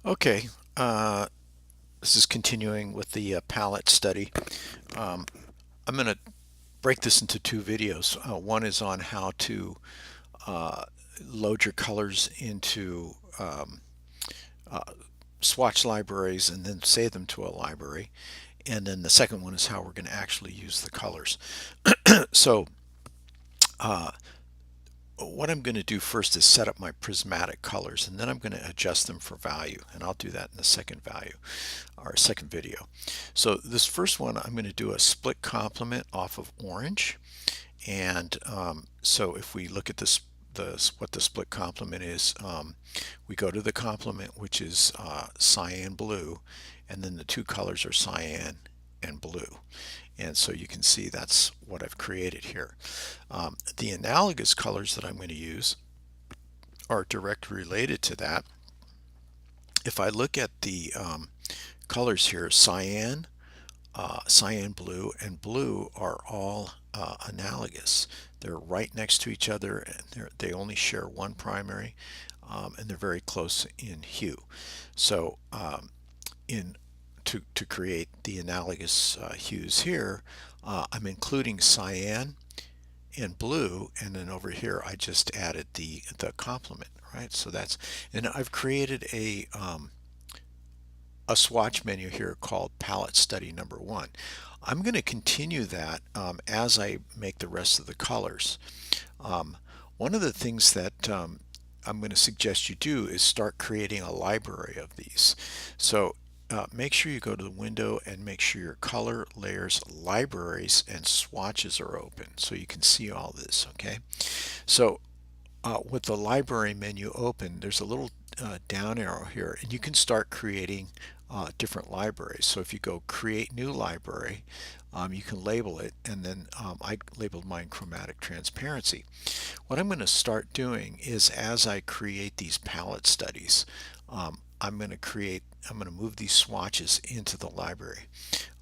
Okay, this is continuing with the palette study. Um, I'm going to break this into two videos. One is on how to uh, load your colors into uh, swatch libraries and then save them to a library. And then the second one is how we're going to actually use the colors. So uh, what I'm going to do first is set up my prismatic colors, and then I'm going to adjust them for value, and I'll do that in the second value or second video. So this first one, I'm going to do a split complement off of orange, and so if we look at this, what the split complement is, we go to the complement, which is cyan blue, and then the two colors are cyan and blue. And so you can see that's what I've created here. The analogous colors that I'm going to use are directly related to that. If I look at the colors here, cyan, cyan blue, and blue are all analogous. They're right next to each other, and they only share one primary, and they're very close in hue. So in to create the analogous hues here, I'm including cyan and blue, and then over here I just added the complement, right? So that's, and I've created a swatch menu here called palette study number one. I'm going to continue that as I make the rest of the colors. Um, One of the things that I'm going to suggest you do is start creating a library of these. So make sure you go to the window and make sure your color layers, libraries, and swatches are open so you can see all this, okay? So with the library menu open, there's a little down arrow here, and you can start creating different libraries. So if you go create new library, you can label it, and then I labeled mine chromatic transparency. What I'm going to start doing is, as I create these palette studies, I'm going to move these swatches into the library.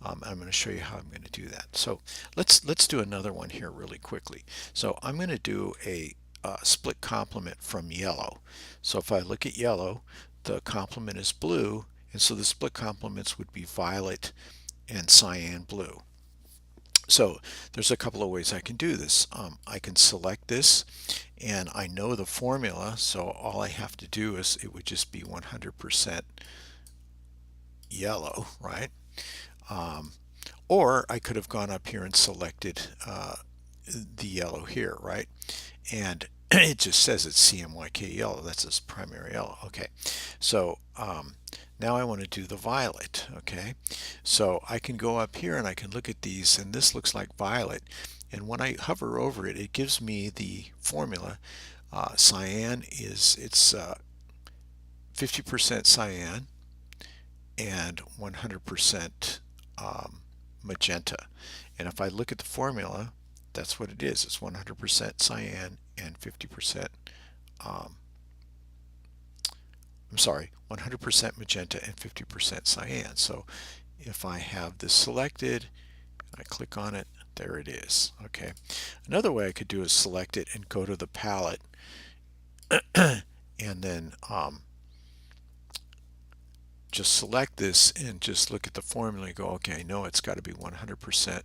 I'm going to show you how I'm going to do that. So let's do another one here really quickly. So I'm going to do a split complement from yellow. So if I look at yellow, the complement is blue, and so the split complements would be violet and cyan blue. So there's a couple of ways I can do this. I can select this, and I know the formula, so all I have to do is it would just be 100% yellow, right? Um, or I could have gone up here and selected the yellow here, right? And it just says it's CMYK yellow. That's its primary yellow. Okay, so now I want to do the violet. Okay, so I can go up here and I can look at these, and this looks like violet. And when I hover over it, it gives me the formula. Cyan is it's 50% cyan and 100% magenta. And if I look at the formula, that's what it is. It's 100% cyan and 50%, I'm sorry, 100% magenta and 50% cyan. So if I have this selected, I click on it, there it is. Okay. Another way I could do is select it and go to the palette and then just select this and just look at the formula and go, okay, no, it's got to be 100%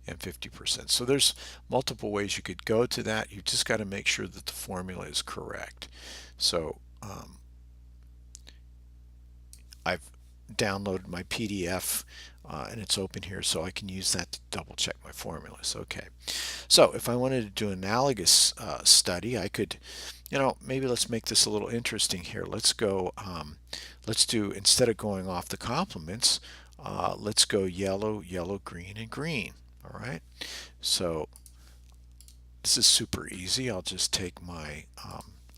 and 50%. So there's multiple ways you could go to that. You just got to make sure that the formula is correct. So I've downloaded my PDF and it's open here, so I can use that to double check my formulas. Okay, so if I wanted to do an analogous study, I could, maybe let's make this a little interesting here. Let's go, let's do, instead of going off the complements, let's go yellow, yellow, green, and green. All right, so this is super easy. I'll just take my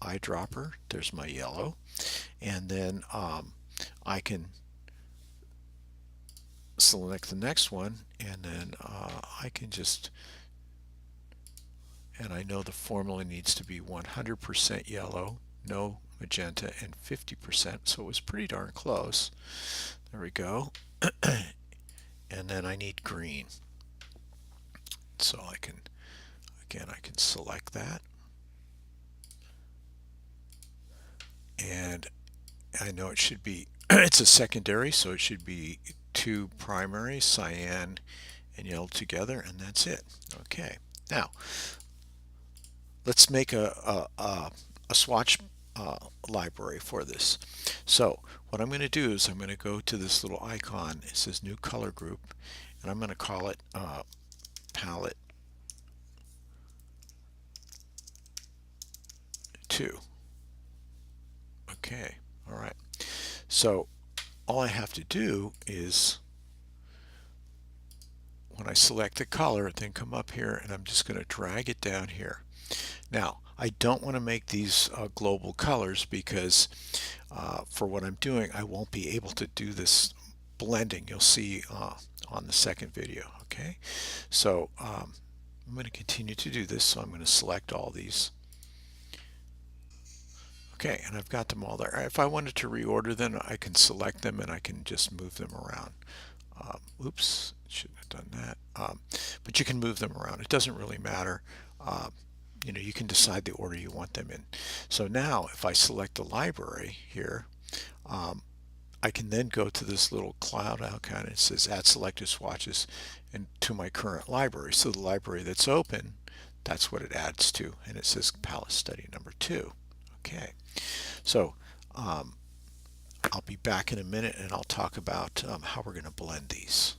eyedropper, there's my yellow, and then I can select the next one, and then I can just, and I know the formula needs to be 100% yellow, no magenta, and 50%, so it was pretty darn close. There we go. And then I need green. So I can, again, I can select that. And I know it should be It's a secondary, so it should be two primaries, cyan and yellow together, and that's it. Okay. Now, let's make a swatch library for this. So what I'm going to do is I'm going to go to this little icon. It says new color group, and I'm going to call it palette 2. Okay, all right. So all I have to do is when I select the color, then come up here and I'm just going to drag it down here. Now, I don't want to make these global colors because for what I'm doing, I won't be able to do this blending. You'll see on the second video. Okay, so I'm going to continue to do this. So I'm going to select all these. Okay, and I've got them all there. If I wanted to reorder them, I can select them and I can just move them around. Oops, shouldn't have done that. But you can move them around. It doesn't really matter. Um, you know, you can decide the order you want them in. So now if I select the library here, um, I can then go to this little cloud icon. It says add selected swatches and to my current library. So the library that's open, that's what it adds to. And it says palette study number 2. Okay, so I'll be back in a minute and I'll talk about how we're going to blend these.